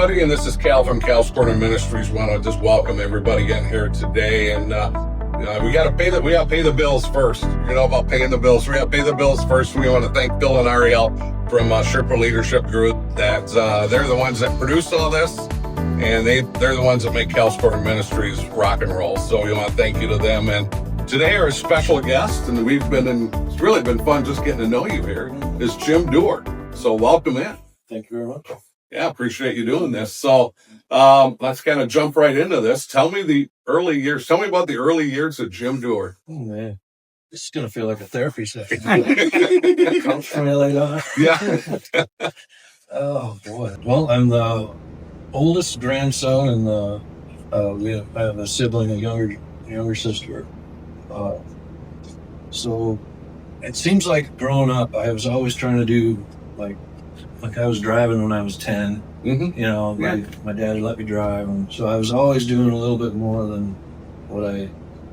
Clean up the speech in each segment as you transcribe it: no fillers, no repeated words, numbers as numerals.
everybody, and this is Cal from Cal's Corner Ministries. Want to just welcome everybody in here today, and we got to pay the bills first. You know about paying the bills. We got to pay the bills first. We want to thank Bill and Ariel from Sherpa Leadership Group. That they're the ones that produce all this, and they're the ones that make Cal's Corner Ministries rock and roll. So we want to thank you to them. And today our special guest, and it's really been fun just getting to know you here, is Jim Duer. So welcome in. Thank you very much. Yeah, appreciate you doing this. So let's kind of jump right into this. Tell me the early years. Tell me about the early years of Jim Duer. Oh, man. This is going to feel like a therapy session. Comes from later on. Yeah. Oh, boy. Well, I'm the oldest grandson, and I have a sibling, a younger sister. So it seems like growing up, I was always trying to do, like I was driving when I was 10. Mm-hmm. You know, my dad had let me drive, and so I was always doing a little bit more than what I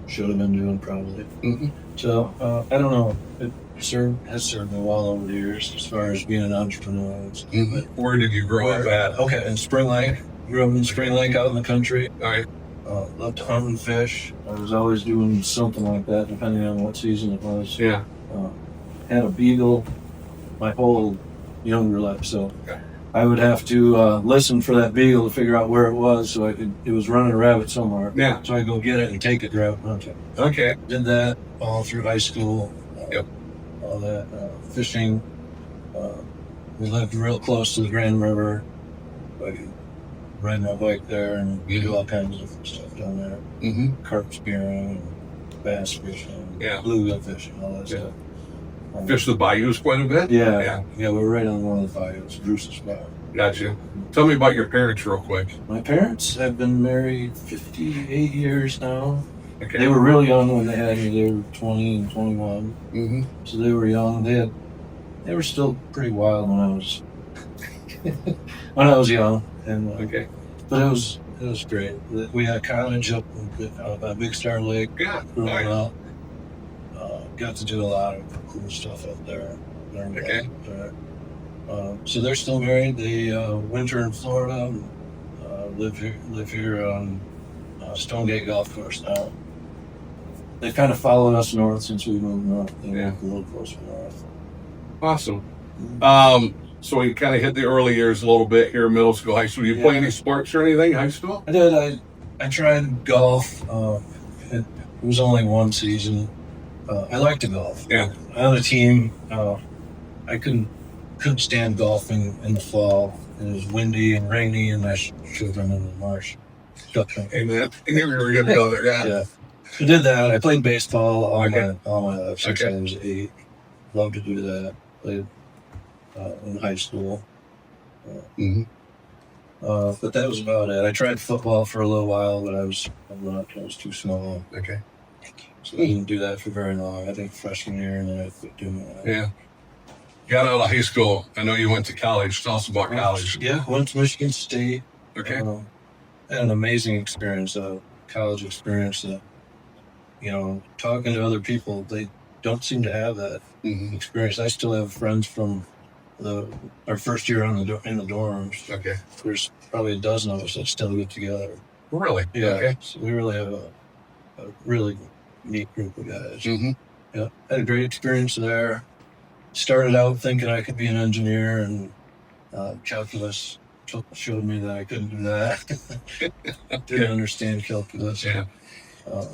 should have been doing, probably. Mm-hmm. So I don't know. It has served me well over the years as far as being an entrepreneur. Mm-hmm. Where did you grow up at? Okay, in Spring Lake. Grew up in Spring Lake, out in the country. All right. Loved to hunt and fish. I was always doing something like that, depending on what season it was. Yeah. Had a beagle my whole younger life, so okay. I would have to listen for that beagle to figure out where it was, so it was running a rabbit somewhere. Yeah. So I'd go get it and take it, grab it, hunt it. Okay. Did that all through high school. Yep. All that fishing. We lived real close to the Grand River. I could ride my bike there and do all kinds of different stuff down there. Mm-hmm. Carp spearing, bass fishing, yeah, bluegill fishing, all that stuff. Fish the bayous quite a bit? Yeah, we're right on one of the bayous, Bruce's Bayou. Gotcha. Tell me about your parents real quick. My parents have been married 58 years now. Okay. They were real young when they had me. They were 20 and 21. Mm-hmm. So they were young. They were still pretty wild when I was young. And okay. But it was great. We had a cottage up by Big Star Lake. Yeah. Growing up. Got to do a lot of cool stuff out there. Okay. So they're still married. They winter in Florida. Live here on Stonegate Golf Course now. They kind of followed us north since we moved north. They moved a little closer north. Awesome. Mm-hmm. So you kind of hit the early years a little bit here, middle school, high school. Did you play any sports or anything, high school? I did. I tried golf. It was only one season. I liked to golf. Yeah. On a team, I couldn't stand golfing in the fall. It was windy and rainy, and I should have been in the marsh. Amen. I knew we were going to go there. Yeah. I did that. I played baseball all my life since Okay. I was 8. Loved to do that. Played in high school. Mm-hmm. But that was about it. I tried football for a little while, but I was too small. Okay. So I didn't do that for very long. I think freshman year, and then I quit doing that. Yeah. Got out of high school. I know you went to college. Tell us about college. Yeah, went to Michigan State. Okay. Had an amazing experience, college experience. Talking to other people, they don't seem to have that experience. I still have friends from our first year in the dorms. Okay. There's probably a dozen of us that still get together. Really? Yeah. Okay. So we really have a really neat group of guys. Mm-hmm. Yeah. Had a great experience there. Started out thinking I could be an engineer, and calculus showed me that I couldn't do that. Didn't understand calculus. Yeah.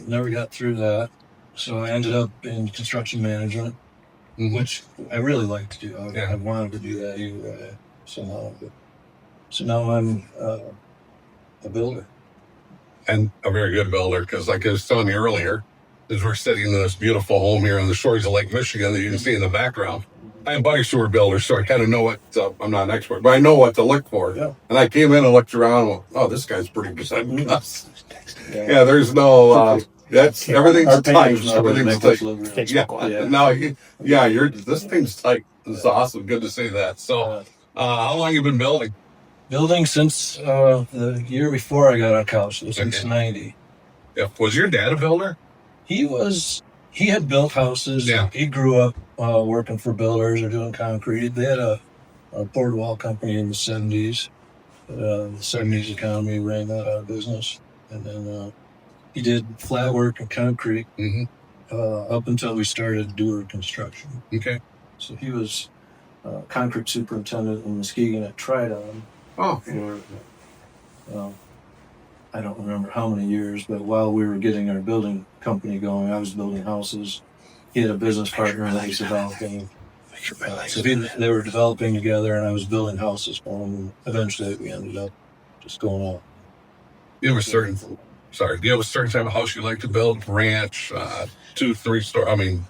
Never got through that. So I ended up in construction management, which I really like to do. I wanted to do that either way, somehow. So now I'm a builder. And a very good builder, because like I was telling you earlier, as we're sitting in this beautiful home here on the shores of Lake Michigan that you can see in the background, I have buddies who are builders, so I kind of know what, I'm not an expert, but I know what to look for. Yeah. And I came in and looked around and went, oh, this guy's pretty good. Yeah, there's no, everything's tight. Everything's tight. Yeah, this thing's tight. This is awesome. Good to see that. So, how long have you been building? Building since the year before I got out of college, so since 90. Yeah. Was your dad a builder? He had built houses. Yeah. He grew up working for builders or doing concrete. They had a board wall company in the 70s. The 70s economy ran that out of business. And then he did flat work and concrete up until we started Duer construction. Okay. So he was concrete superintendent in Muskegon at Tridon. Oh. For, I don't remember how many years, but while we were getting our building company going, I was building houses. He had a business partner that was developing. So they were developing together, and I was building houses for them. And eventually, we ended up just going out. Do you have a certain type of house you like to build? Ranch, 2-3 story. I mean,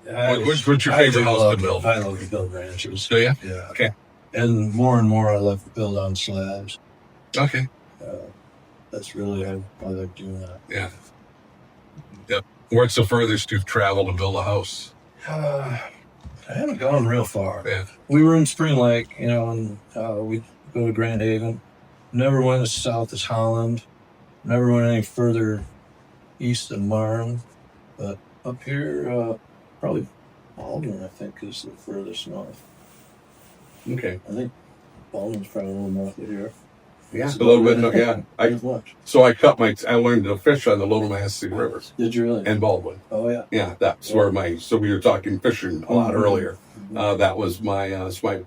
what's your favorite house to build? I love to build ranches. Do you? Yeah. Okay. And more I love to build on slabs. Okay. That's really I like doing that. Yeah. Yep. Where's the furthest you've traveled to build a house? I haven't gone real far. Yeah. We were in Spring Lake, and we'd go to Grand Haven. Never went as south as Holland. Never went any further east than Marne. But up here, probably Baldwin, I think, is the furthest north. Okay. I think Baldwin's probably a little north of here. Yeah, a little bit. Yeah. I learned to fish on the Little Manistee River. Did you really? And Baldwin. Oh yeah. Yeah, that's where so we were talking fishing a lot earlier. That was that's my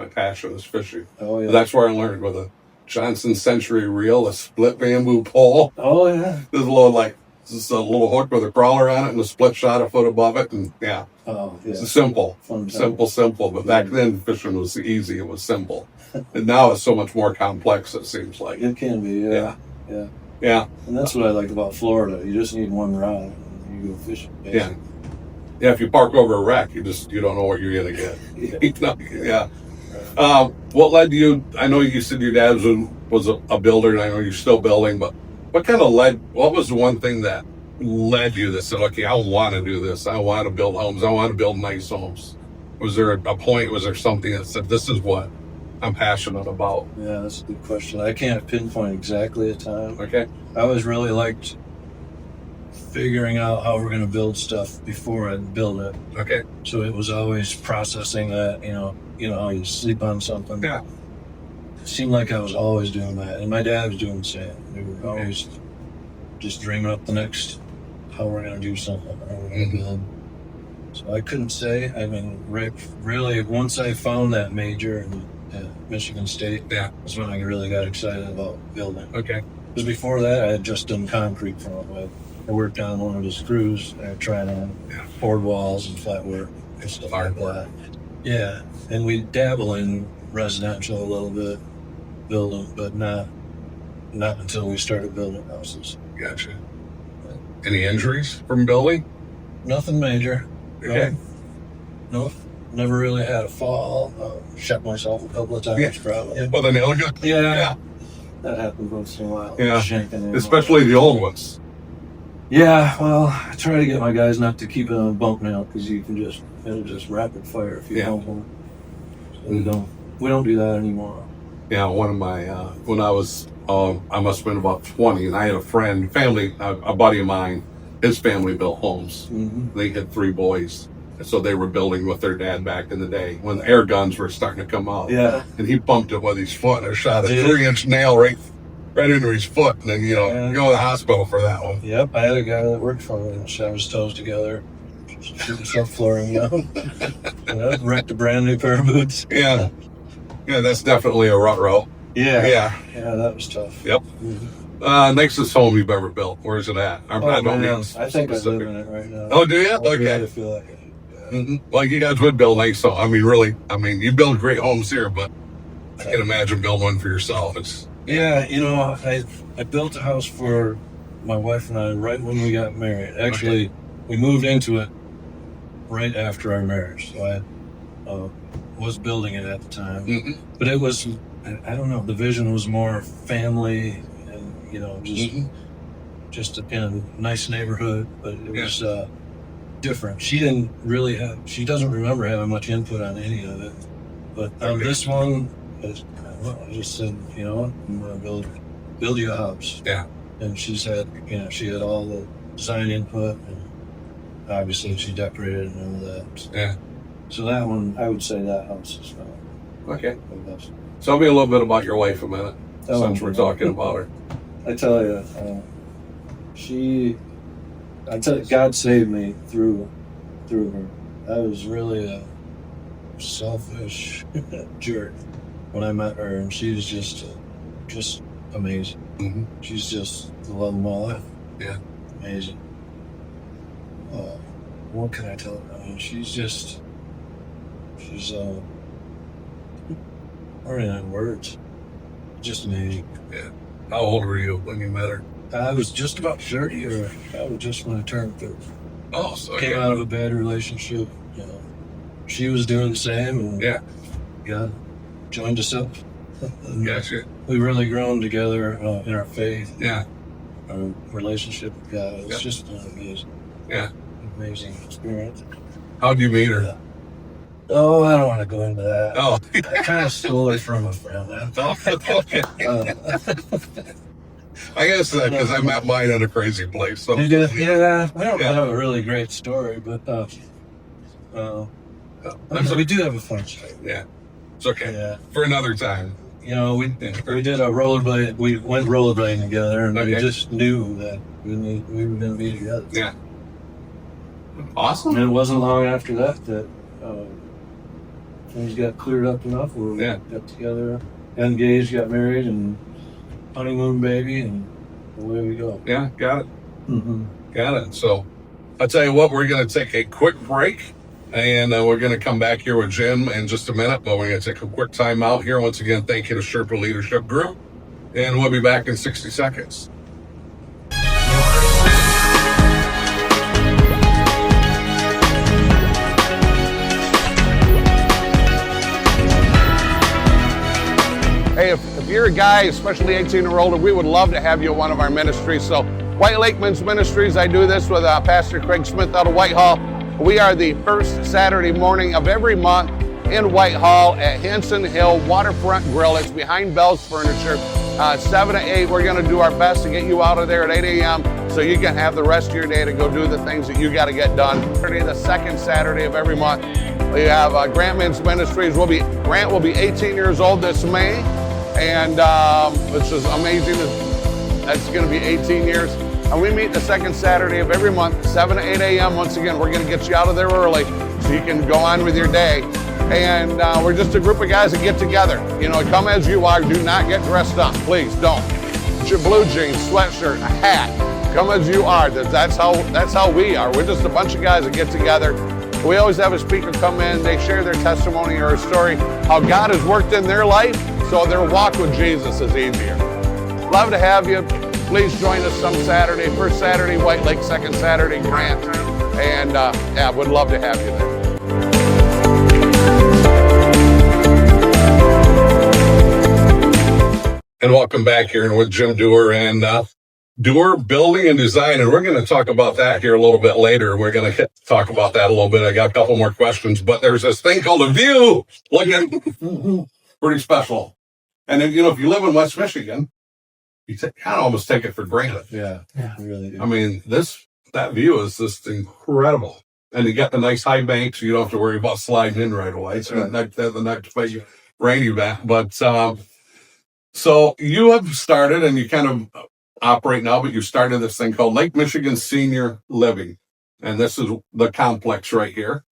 passion is fishing. Oh yeah. That's where I learned with a Johnson Century reel, a split bamboo pole. Oh yeah. There's a little hook with a crawler on it and a split shot a foot above it, and yeah. Oh yeah. It's simple. Simple. But back then fishing was easy. It was simple. And now it's so much more complex, it seems like. It can be, yeah. And that's what I like about Florida. You just need one rod and you go fishing. Basically. Yeah, if you park over a wreck, you don't know what you're going to get. What led you, I know you said your dad was a builder, and I know you're still building, but what was the one thing that led you that said, okay, I want to do this. I want to build homes. I want to build nice homes. Was there a point, was there something that said, this is what I'm passionate about? Yeah, that's a good question. I can't pinpoint exactly a time. Okay. I always really liked figuring out how we're going to build stuff before I build it. Okay. So it was always processing that, you know how you sleep on something. Yeah. It seemed like I was always doing that. And my dad was doing the same. We were always just dreaming up the next, how we're going to do something, how we're going to build. So I couldn't say. I mean, really, once I found that major at Michigan State, that's when I really got excited about building. Okay. Because before that, I had just done concrete for a while. I worked on one of the screws. I tried on board walls and flat work and stuff like that. Yeah, and we dabble in residential a little bit, building, but not until we started building houses. Gotcha. Any injuries from building? Nothing major. Okay. No, never really had a fall. Shot myself a couple of times, probably. Well, the nail gun? Yeah. That happens once in a while. Yeah. Especially the old ones. Yeah, well, I try to get my guys not to keep it on a bump nail because it'll just rapid fire if you don't want it. So we don't do that anymore. Yeah, one of my when I was I must have been about 20, and I had a buddy of mine. His family built homes. They had 3 boys, and so they were building with their dad back in the day when air guns were starting to come out. Yeah, and he bumped it with his foot and shot a 3-inch nail right into his foot, and then you go to the hospital for that one. Yep, I had a guy that worked for me and shot his toes together, shooting subflooring, wrecked a brand new pair of boots. Yeah, that's definitely a rut row. Yeah, that was tough. Yep. Nicest home you've ever built? Where's it at? I think I live in it right now. Oh, do you? Okay. I feel like it. Well, you guys would build nice homes. I mean, you build great homes here, but I can imagine building one for yourself. I built a house for my wife and I right when we got married. Actually, we moved into it right after our marriage, so I was building it at the time. But it was, I don't know, the vision was more family and, just a nice neighborhood, but it was different. She doesn't remember having much input on any of it. But on this one, I just said, I'm going to build you a house. Yeah. And she had all the design input, and obviously she decorated and all that. Yeah. So that one, I would say that house is okay. the best. Tell me a little bit about your wife a minute, Oh, since we're talking about her. I tell you, God saved me through her. I was really a selfish jerk when I met her, and she's just amazing. Mm-hmm. She's just the love of my life. Yeah. Amazing. What can I tell her? I mean, she's running on words. Just amazing. Yeah. How old were you when you met her? I was just about 30, or I was just when I turned 30. Oh, so Came out of a bad relationship. She was doing the same, and God joined us up. Gotcha. We've really grown together in our faith. Yeah. Our relationship with God. It's just an amazing experience. How'd you meet her? Oh, I don't want to go into that. Oh. I kind of stole it from a friend. Okay. I guess because I met mine in a crazy place. So. I don't have a really great story, but we do have a fun story. Yeah. It's okay. Yeah. For another time. We did a rollerblade. We went rollerblading together, and we just knew that we were going to be together. Yeah. Awesome. And it wasn't long after that things got cleared up enough where we got together, engaged, got married, and honeymoon baby, and away we go. Yeah, got it. Mm-hmm. Got it. So I'll tell you what, we're going to take a quick break, and we're going to come back here with Jim in just a minute, but we're going to take a quick time out here. Once again, thank you to Sherpa Leadership Group, and we'll be back in 60 seconds. Hey, if you're a guy, especially 18 or older, we would love to have you in one of our ministries. So White Lake Men's Ministries, I do this with Pastor Craig Smith out of Whitehall. We are the first Saturday morning of every month in Whitehall at Hanson Hill Waterfront Grill. It's behind Bell's Furniture. 7 to 8, we're going to do our best to get you out of there at 8 a.m. so you can have the rest of your day to go do the things that you got to get done. The second Saturday of every month, we have Grant Men's Ministries. Grant will be 18 years old this May. And which is amazing. That's going to be 18 years. And we meet the second Saturday of every month, 7 to 8 a.m. Once again, we're going to get you out of there early so you can go on with your day. And we're just a group of guys that get together. Come as you are. Do not get dressed up. Please don't. Get your blue jeans, sweatshirt, a hat. Come as you are. That's how we are. We're just a bunch of guys that get together. We always have a speaker come in. They share their testimony or a story, how God has worked in their life, so their walk with Jesus is easier. Love to have you. Please join us some Saturday. First Saturday, White Lake. Second Saturday, Grant. And would love to have you there. And welcome back here with Jim Duer and Duer Building and Design. And we're going to talk about that here a little bit later. We're going to talk about that a little bit. I got a couple more questions, but there's this thing called a view. Look at pretty special. And then, if you live in West Michigan, you kind of almost take it for granted. Yeah, really do. I mean, that view is just incredible. And you got the nice high bank, so you don't have to worry about sliding in right away. So the night to pay you rainy back. But so you have started, and you kind of operate now, but you started this thing called Lake Michigan Senior Living. And this is the complex right here.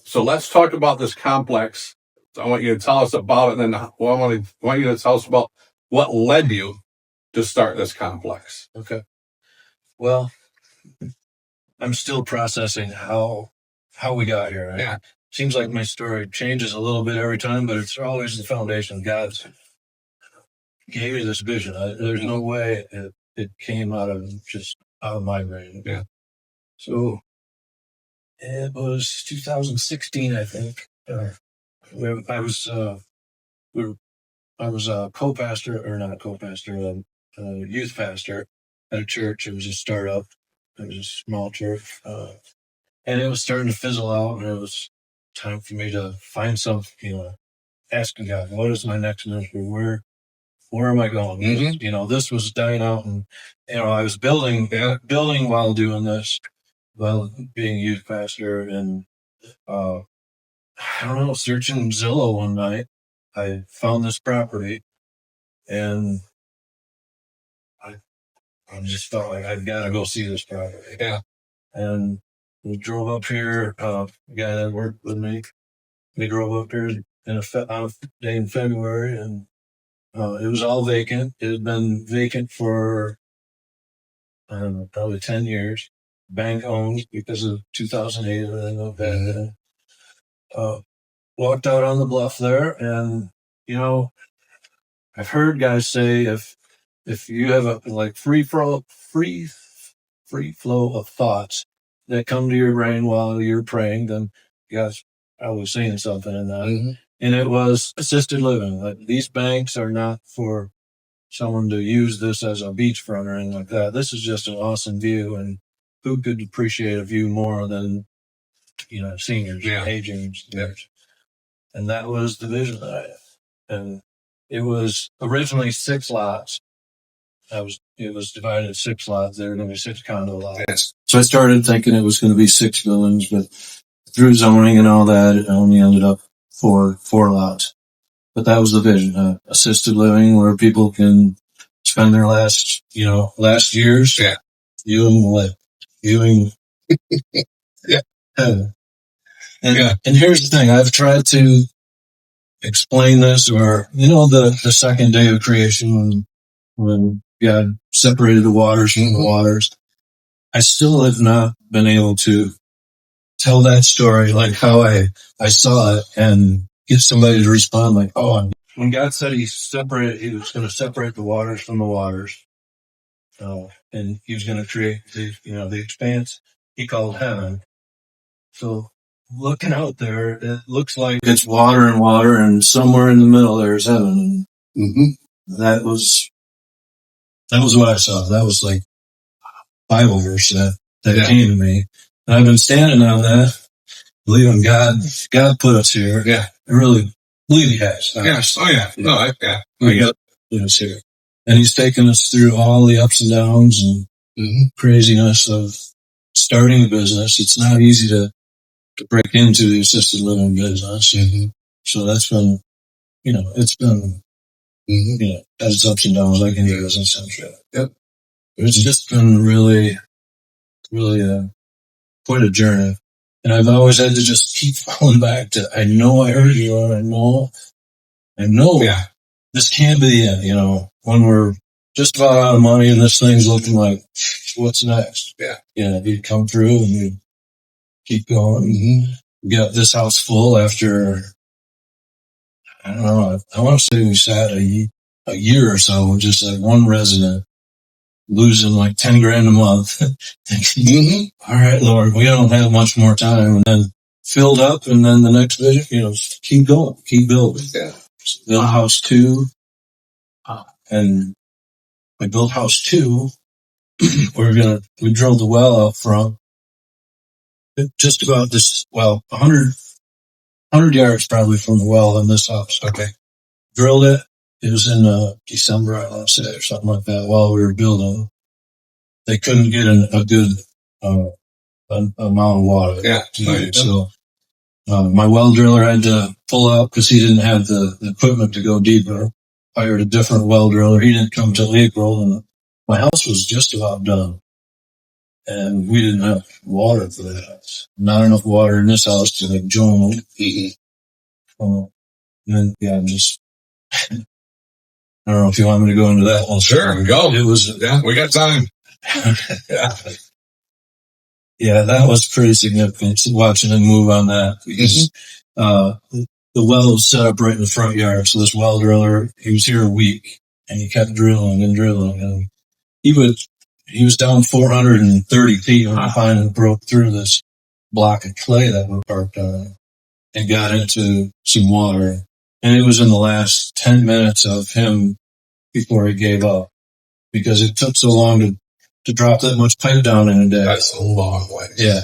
So let's talk about this complex. So I want you to tell us about it, and then I want you to tell us about what led you to start this complex. Okay. Well, I'm still processing how we got here. Right? Yeah. Seems like my story changes a little bit every time, but it's always the foundation. God gave me this vision. There's no way it came out of my brain. Yeah. So it was 2016, I think. I was a co-pastor, or not co-pastor, a youth pastor at a church. It was a startup. It was a small church, and it was starting to fizzle out. And it was time for me to find something. Asking God, what is my next ministry? Where am I going? Mm-hmm. This was dying out, and I was building while doing this, while being a youth pastor, and I don't know, searching Zillow one night, I found this property, and I just felt like I've got to go see this property. Yeah. And we drove up here. The guy that worked with me, we drove up here on a day in February, and it was all vacant. It had been vacant for, I don't know, probably 10 years. Bank owned because of 2008 and everything like that. Walked out on the bluff there, and I've heard guys say if you have a like free flow of thoughts that come to your brain while you're praying, then God's probably saying something in that. Mm-hmm. And it was assisted living. Like, these banks are not for someone to use this as a beachfront or anything like that. This is just an awesome view, and who could appreciate a view more than seniors, aging seniors? And that was the vision that I had. And it was originally 6 lots. It was divided into 6 lots. There were going to be 6 condo lots. Yes. So I started thinking it was going to be 6 buildings, but through zoning and all that, it only ended up 4 lots. But that was the vision: assisted living, where people can spend their last years viewing heaven. And here's the thing: I've tried to explain this, or the second day of creation, when God separated the waters from the waters. I still have not been able to tell that story like how I saw it and get somebody to respond like, oh, when God said he was going to separate the waters from the waters, and he was going to create the expanse he called heaven. So looking out there, it looks like it's water and water, and somewhere in the middle there's heaven. Mm-hmm. That was what I saw. That was like Bible verse that came to me. And I've been standing on that, believing God put us here. Yeah. I really believe he has. Yes. Oh, yeah. No, We got us here. And he's taken us through all the ups and downs and craziness of starting a business. It's not easy to break into the assisted living business. Mm-hmm. So that's been, it's been, has its ups and downs like any business, I'm sure. Yep. It's just been really, really quite a journey. And I've always had to just keep falling back to, I know I heard you, and I know this can't be the end, when we're just about out of money and this thing's looking like, what's next? You'd come through and you'd keep going. Mm-hmm. We got this house full after, I don't know, I want to say we sat a year or so with just like one resident losing like 10 grand a month. All right, Lord, we don't have much more time. And then filled up, and then the next vision, keep going, keep building. Yeah. Build house 2. And we built house 2. We drilled the well out front. Just about 100 yards probably from the well in this house. Okay. Drilled it. It was in December, I want to say, or something like that, while we were building. They couldn't get a good amount of water. Yeah. Right. So my well driller had to pull out because he didn't have the equipment to go deeper. Hired a different well driller. He didn't come till April, and my house was just about done. And we didn't have water for that house. Not enough water in this house to like join them. And then, just, I don't know if you want me to go into that one. Sure, go. It was, we got time. That was pretty significant, watching him move on that, because the well was set up right in the front yard. So this well driller, he was here a week, and he kept drilling and drilling, and he was down 430 feet when he finally broke through this block of clay that we parked on and got into some water. And it was in the last 10 minutes of him before he gave up, because it took so long to drop that much pipe down in a day. That's a long way. Yeah.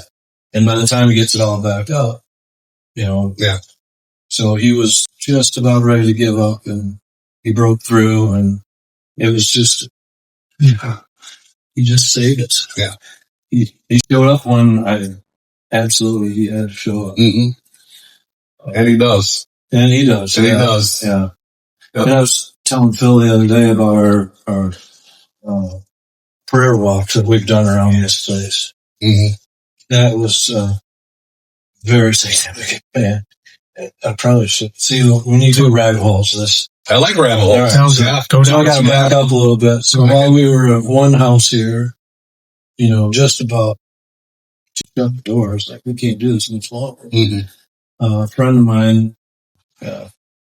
And by the time he gets it all back up, so he was just about ready to give up, and he broke through, and it was just, he just saved us. Yeah. He showed up when he had to show up. Mm-hmm. And he does. And he does. And he does. Yeah. Yep. And I was telling Phil the other day about our prayer walks that we've done around this place. Mm-hmm. That was very significant, man. I probably should see when you do rabbit holes. I like rabbit holes. Right. Sounds Yeah. Go So I down. got to back up a little bit. So while we were at one house here, just about to shut the doors, like we can't do this much longer. Mm-hmm. A friend of mine, and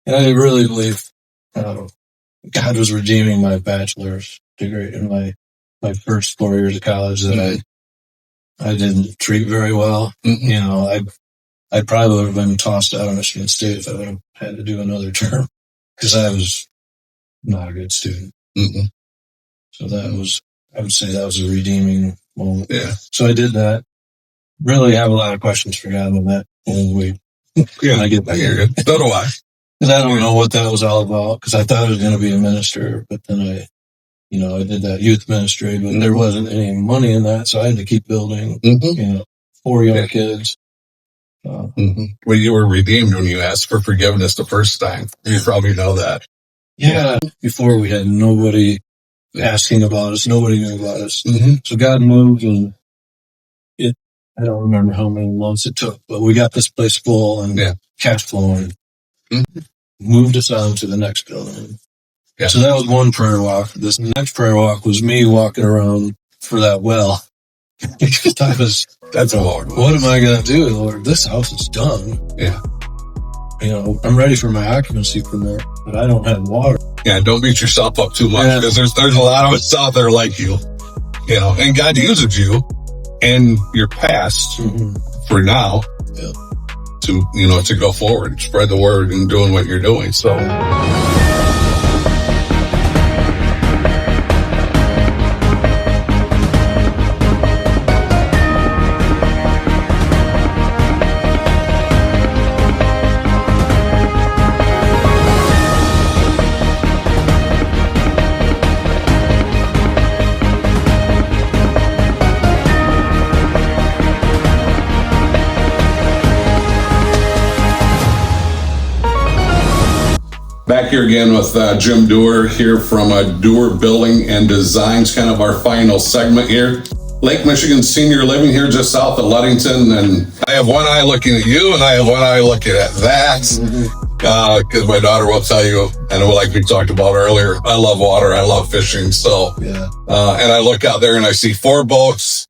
I really believe God was redeeming my bachelor's degree in my first 4 years of college that I didn't treat very well. Mm-hmm. I probably would have been tossed out of Michigan State if I would have had to do another term because I was not a good student. Mm-hmm. So I would say that was a redeeming moment. Yeah. So I did that. Really have a lot of questions for God on that when I get back here. So do I. Because I don't know what that was all about because I thought I was going to be a minister, but then I did that youth ministry, but there wasn't any money in that, so I had to keep building, 4 young kids. Well, you were redeemed when you asked for forgiveness the first time. You probably know that. Yeah. Before we had nobody asking about us. Nobody knew about us. Mm-hmm. So God moved and I don't remember how many months it took, but we got this place full and cash flowing. Mm-hmm. Moved us on to the next building. Yeah. So that was one prayer walk. This next prayer walk was me walking around for that well. That's Lord. What am I going to do, Lord? This house is done. Yeah. I'm ready for my occupancy permit, but I don't have water. Yeah, don't beat yourself up too much because there's a lot of us out there like you, and God uses you and your past for now to go forward, spread the word and doing what you're doing. So. Back here again with Jim Duer here from Duer Building and Designs, kind of our final segment here. Lake Michigan Senior Living here just south of Ludington, and I have one eye looking at you and I have one eye looking at that because my daughter will tell you, and like we talked about earlier, I love water, I love fishing, so and I look out there and I see 4 boats.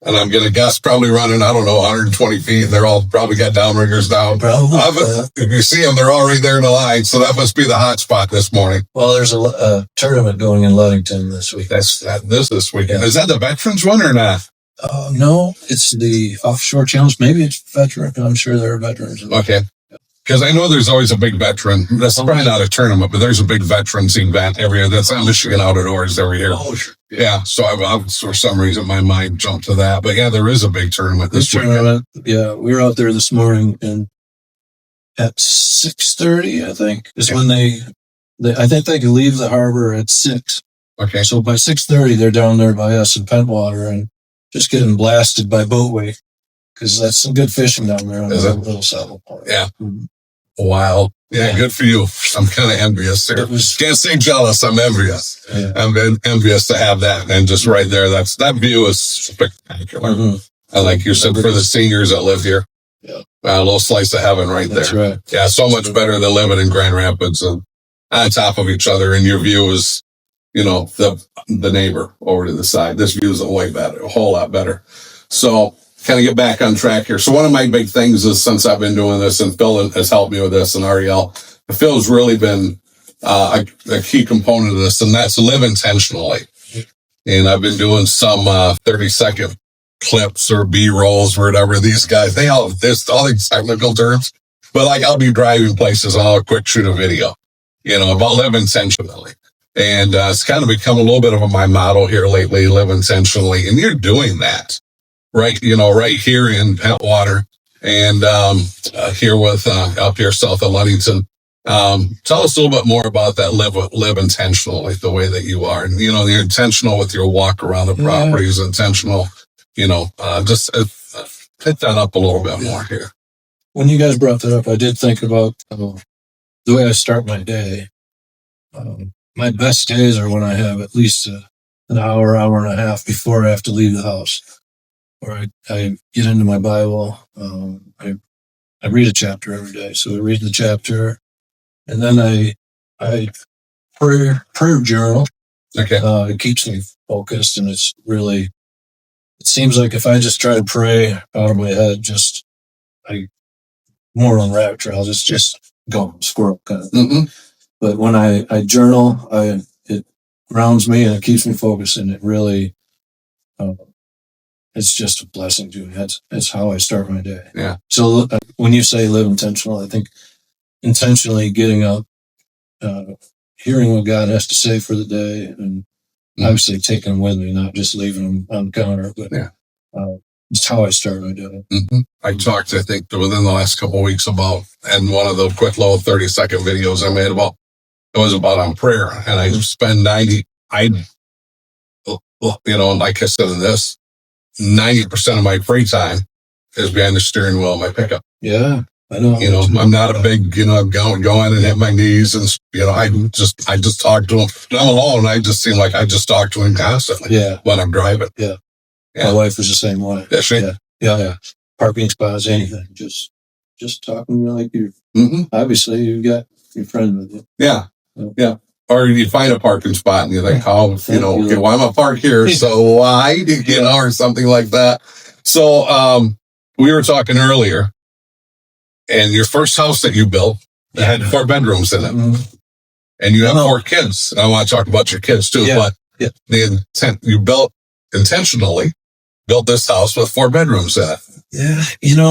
And I'm going to guess probably running, 120 feet. They're all probably got downriggers down. Probably. If you see them, they're all right there in the line. So that must be the hot spot this morning. Well, there's a tournament going in Ludington this week. This weekend. Yeah. Is that the veterans one or not? No, it's the offshore challenge. Maybe it's veteran. I'm sure there are veterans. Okay. Because I know there's always a big veteran. That's probably not a tournament, but there's a big veterans event every year. That's on Michigan Outdoors every year. Oh, sure. Yeah. So I for some reason, my mind jumped to that. But yeah, there is a big tournament this weekend. Yeah. We were out there this morning and at 6:30, I think, is when I think they can leave the harbor at 6. Okay. So by 6:30, they're down there by us in Pentwater and just getting blasted by boat weight because that's some good fishing down there on the little saddle point. Yeah. Mm-hmm. Wow. Yeah, good for you. I'm kind of envious there. Can't say jealous. I'm envious. Yeah. I'm envious to have that. And just right there, that view is spectacular. Mm-hmm. And like you said, for the seniors that live here, a little slice of heaven right there. That's right. Yeah, so much better than living in Grand Rapids and on top of each other. And your view is, the neighbor over to the side. This view is a whole lot better. So, kind of get back on track here. So one of my big things is since I've been doing this and Phil has helped me with this and Ariel, Phil's really been a key component of this, and that's live intentionally. And I've been doing some 30-second clips or B-rolls or whatever. These guys, there's all these technical terms, but I'll be driving places and I'll quick shoot a video, about live intentionally. And it's kind of become a little bit of my motto here lately, live intentionally. And you're doing that. Right, right here in Pentwater and here with up here south of Ludington. Tell us a little bit more about that live intentionally, the way that you are. And, you're intentional with your walk around the property is intentional. Just pick that up a little bit more here. when you guys brought that up, I did think about the way I start my day. My best days are when I have at least an hour, hour and a half before I have to leave the house, where I get into my Bible. I read a chapter every day, so I read the chapter, and then I prayer journal. Okay. It keeps me focused, and it seems like if I just try to pray out of my head, I more on rabbit trail, just go squirrel kind of thing. Mm-hmm. But when I journal, it grounds me and it keeps me focused, and it really, it's just a blessing to me. That's how I start my day. Yeah. So when you say live intentional, I think intentionally getting up, hearing what God has to say for the day, and obviously taking them with me, not just leaving them on the counter, but it's how I start my day. Mm-hmm. I talked, I think, within the last couple of weeks about, and one of the quick little 30-second videos I made about, it was about on prayer, and I spend like I said in this, 90% of my free time is behind the steering wheel of my pickup. Yeah, I know. I'm not a big, going and hit my knees, and I just talk to him. I'm alone. I just seem like I just talk to him constantly. Yeah, when I'm driving. Yeah. My wife is the same way. Yeah, she? Yeah. Parking spots, anything. Just talking like you. Mm-hmm. Obviously, you've got your friend with you. Yeah. Or you find a parking spot and you think, okay, why am I parked here? So why, or something like that. So, we were talking earlier, and your first house that you built had 4 bedrooms in it. Mm-hmm. And you have 4 kids. I want to talk about your kids too, but the intent you intentionally built this house with 4 bedrooms in it. Yeah.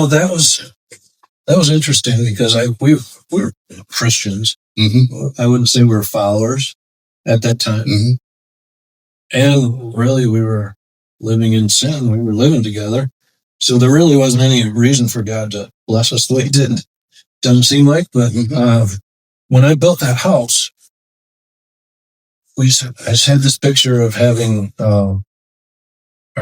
That was interesting because we were Christians. Mm-hmm. I wouldn't say we were followers at that time. Mm-hmm. And really we were living in sin. We were living together. So there really wasn't any reason for God to bless us the way he did. Doesn't seem like, but when I built that house, I just had this picture of having our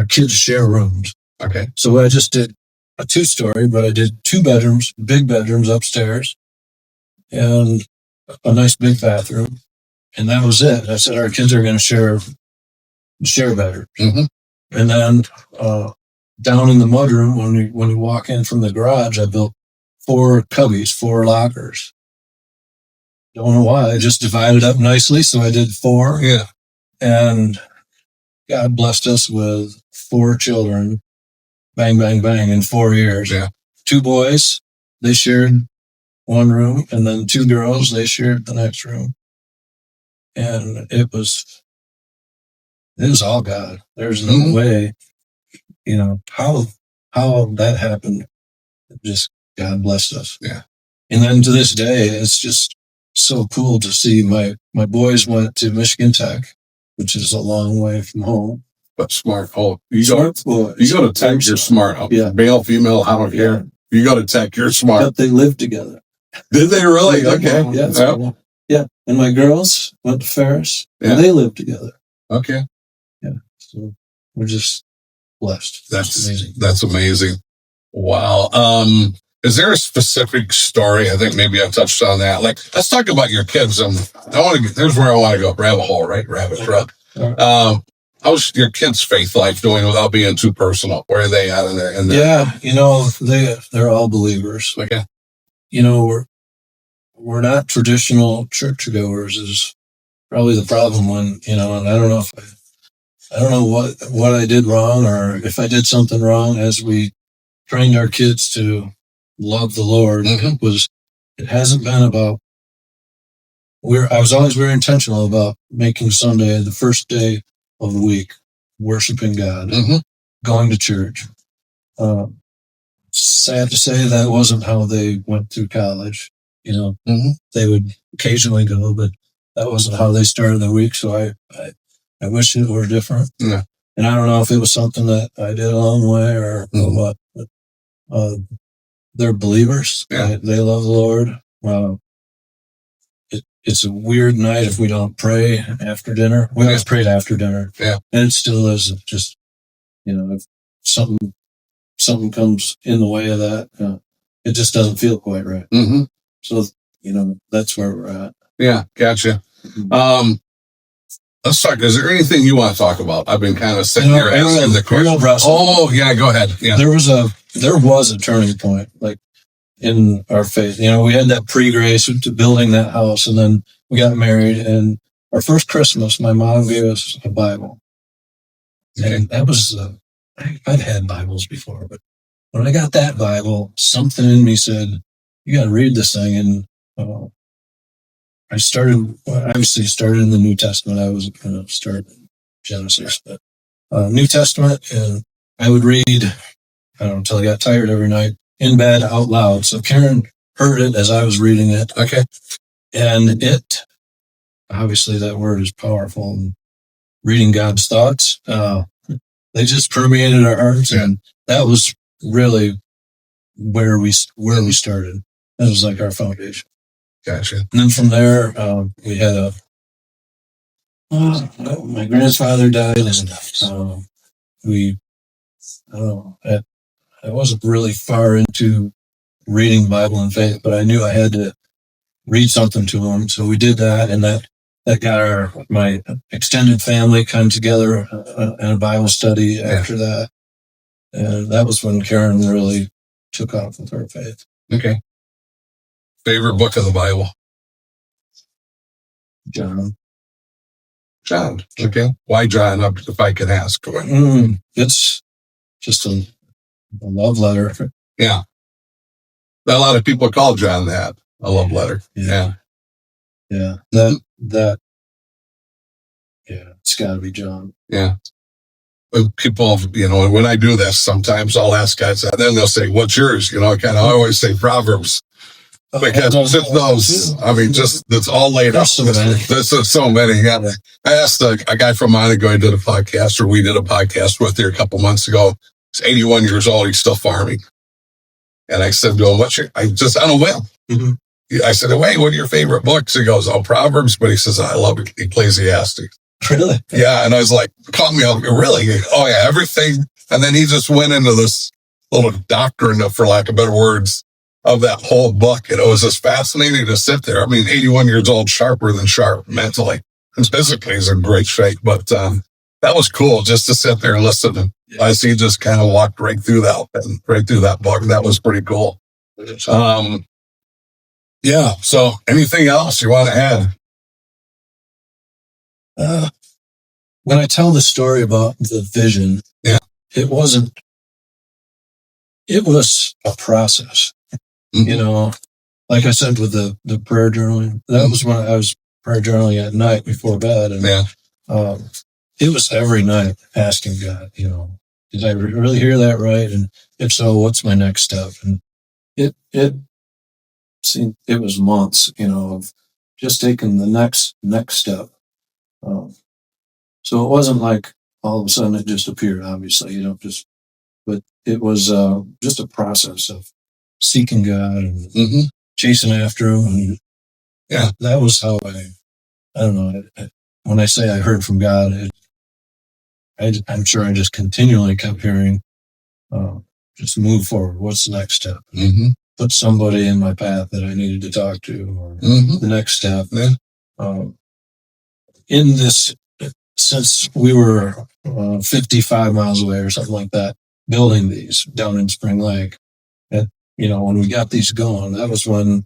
kids share rooms. Okay. So I just did a 2-story, but I did 2 bedrooms, big bedrooms upstairs, and a nice big bathroom. And that was it. I said, our kids are going to share bedrooms. Mm-hmm. And then down in the mudroom, when you walk in from the garage, I built 4 cubbies, 4 lockers. Don't know why. I just divided up nicely. So I did 4. Yeah. And God blessed us with 4 children. Bang, bang, bang in 4 years. Yeah. 2 boys, they shared 1 room. And then 2 girls, they shared the next room. And it was all God. There's no way, how that happened. Just God blessed us. Yeah. And then to this day, it's just so cool to see my boys went to Michigan Tech, which is a long way from home. But smart. Oh, you go to Tech, you're smart. Yeah. Male, female, I don't care. You go to Tech, you're smart. But they lived together. Did they really? Okay. Yeah. Yeah. And my girls went to Ferris, and they lived together. Okay. Yeah. So we're just blessed. That's amazing. That's amazing. Wow. Is there a specific story? I think maybe I touched on that. Like, let's talk about your kids. Here's where I want to go. Rabbit hole, right? Rabbit trail. Right. How's your kids' faith life doing without being too personal? Where are they at in there? Yeah, they're all believers. Okay. We're not traditional churchgoers is probably the problem when, and I don't know what I did wrong, or if I did something wrong as we trained our kids to love the Lord. Mm-hmm. It hasn't been about, I was always very intentional about making Sunday the first day of the week, worshiping God, going to church. Sad to say that wasn't how they went through college. They would occasionally go, but that wasn't how they started their week. So I wish it were different. Yeah. And I don't know if it was something that I did along the way or what, but they're believers. Yeah. They love the Lord. It's a weird night if we don't pray after dinner. We always prayed after dinner. Yeah. And it still is just, if something comes in the way of that, it just doesn't feel quite right. Mm-hmm. So, that's where we're at. Yeah, gotcha. Let's talk. Is there anything you want to talk about? I've been kind of sitting here asking the question. Oh, yeah, go ahead. Yeah. There was a turning point, like in our faith. We had that pre-grace to building that house, and then we got married. And our first Christmas, my mom gave us a Bible, and that was I'd had Bibles before, but when I got that Bible, something in me said, "You got to read this thing." And I obviously started in the New Testament. I was going to start in Genesis, but New Testament, and I would read, until I got tired every night in bed out loud. So Karen heard it as I was reading it. Okay. And obviously that word is powerful. And reading God's thoughts, they just permeated our hearts. Yeah. And that was really where we started. That was like our foundation. Gotcha. And then from there, we had my grandfather died, and I wasn't really far into reading Bible and faith, but I knew I had to read something to him. So we did that, and that got my extended family come together in a Bible study after that. And that was when Karen really took off with her faith. Okay. Favorite book of the Bible? John. Okay. Why John, if I could ask? It's just a love letter. Yeah. A lot of people call John that, a love letter. Yeah. Yeah. It's got to be John. Yeah. People, when I do this, sometimes I'll ask guys that, then they'll say, what's yours? I always say Proverbs. Because it's all laid out. There's so many. Yeah. I asked a guy from Monaco I did a podcast, or we did a podcast with here a couple months ago. He's 81 years old. He's still farming. And I said to him, on a whim. Mm-hmm. I said, wait, what are your favorite books? He goes, Proverbs. But he says, I love it. Ecclesiastes. Really? Yeah. And I was like, call me up. Really? Oh, yeah, everything. And then he just went into this little doctrine, for lack of better words, of that whole book. And it was just fascinating to sit there. 81 years old, sharper than sharp mentally. And physically he's in great shape. But that was cool just to sit there and listen. And I see he just kind of walked right through that book. That was pretty cool. Yeah. So anything else you want to add? When I tell the story about the vision, it was a process. Mm-hmm. Like I said, with the prayer journaling, that was when I was prayer journaling at night before bed. And it was every night asking God, did I really hear that right? And if so, what's my next step? And it was months, of just taking the next step. So it wasn't like all of a sudden it just appeared, obviously, but it was just a process of seeking God and chasing after him. And that was how I don't know. When I say I heard from God, I'm sure I just continually kept hearing, just move forward. What's the next step? Mm-hmm. Put somebody in my path that I needed to talk to, or the next step. Yeah. In this, since we were 55 miles away or something like that, building these down in Spring Lake, when we got these going, that was when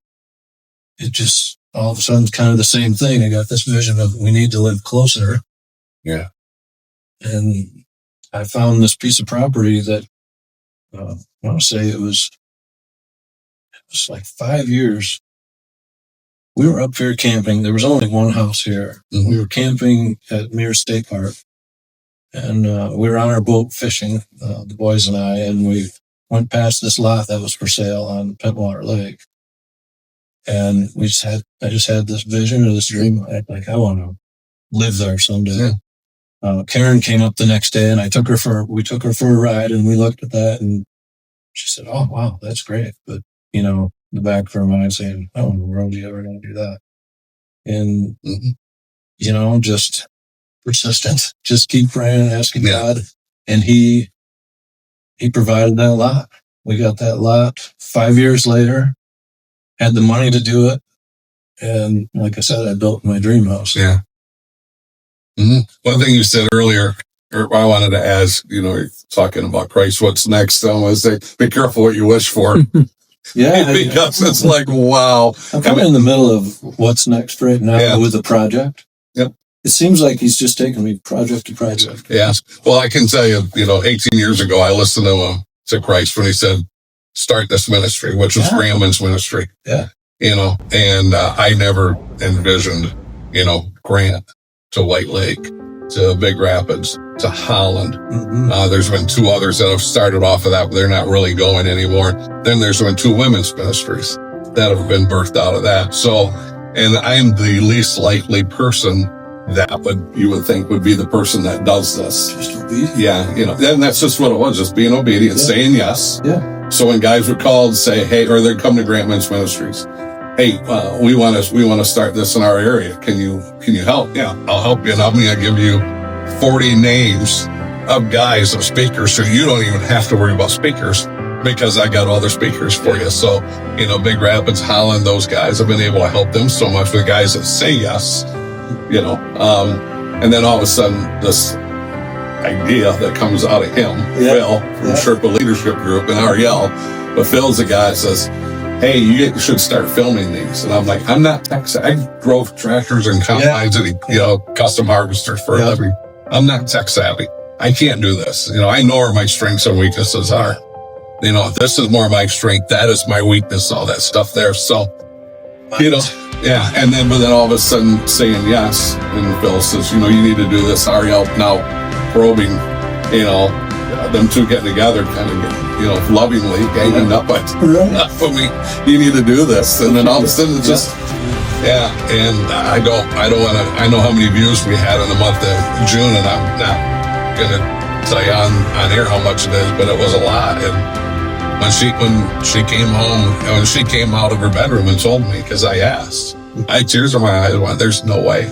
it just all of a sudden kind of the same thing. I got this vision of we need to live closer. Yeah. And I found this piece of property that I want to say it was like 5 years. We were up here camping. There was only one house here. Mm-hmm. We were camping at Muir State Park, and we were on our boat fishing, the boys and I, and we went past this lot that was for sale on Pentwater Lake. And I just had this vision or this dream. I want to live there someday. Yeah. Karen came up the next day, and we took her for a ride, and we looked at that, and she said, "Oh, wow, that's great." But, the back of her mind saying, "How in the world are you ever going to do that?" And, just persistence, just keep praying and asking God. And he provided that lot. We got that lot 5 years later, had the money to do it. And like I said, I built my dream house. Yeah. One thing you said earlier, or I wanted to ask, you're talking about Christ, what's next? I want to say, be careful what you wish for. Yeah. Because it's like, wow. I'm kind of in the middle of what's next right now with the project. Yep. It seems like he's just taking me project to project. Yeah. Well, I can tell you, 18 years ago, I listened to Christ when he said, start this ministry, which was Grandman's ministry. Yeah. And I never envisioned, Grant to White Lake, to Big Rapids, to Holland. There's been 2 others that have started off of that, but they're not really going anymore. Then there's been 2 women's ministries that have been birthed out of that. So, and I'm the least likely person that you would think would be the person that does this. Just obedient. Yeah, and that's just what it was, just being obedient, saying yes. Yeah. So when guys would call and say, hey, or they'd come to Grant Men's Ministries, hey, we want to start this in our area. Can you help? Yeah, I'll help you. And I'm going to give you 40 names of guys, of speakers, so you don't even have to worry about speakers because I got all the speakers for you. So, Big Rapids, Holland, those guys, I've been able to help them so much with guys that say yes, and then all of a sudden this idea that comes out of him, Phil, from Sherpa Leadership Group and Ariel, but Phil's the guy that says, hey, you should start filming these. And I'm like, I'm not tech savvy. I drove tractors and combines and, custom harvesters for a living. I'm not tech savvy. I can't do this. I know where my strengths and weaknesses are. This is more my strength. That is my weakness, all that stuff there. So, yeah. And then, but then all of a sudden saying yes. And Phil says, you need to do this. Ariel now probing, them 2 getting together, kind of, lovingly ganging up for me. You need to do this, and then all of a sudden, it's just, And I don't want to. I know how many views we had in the month of June, and I'm not gonna tell you on air how much it is, but it was a lot. And when she came home, when she came out of her bedroom and told me, because I asked, I had tears in my eyes. Went, there's no way.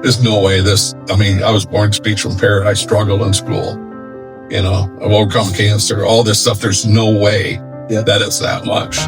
There's no way this. I was born speech impaired. I struggled in school. I've overcome cancer, all this stuff. There's no way that it's that much.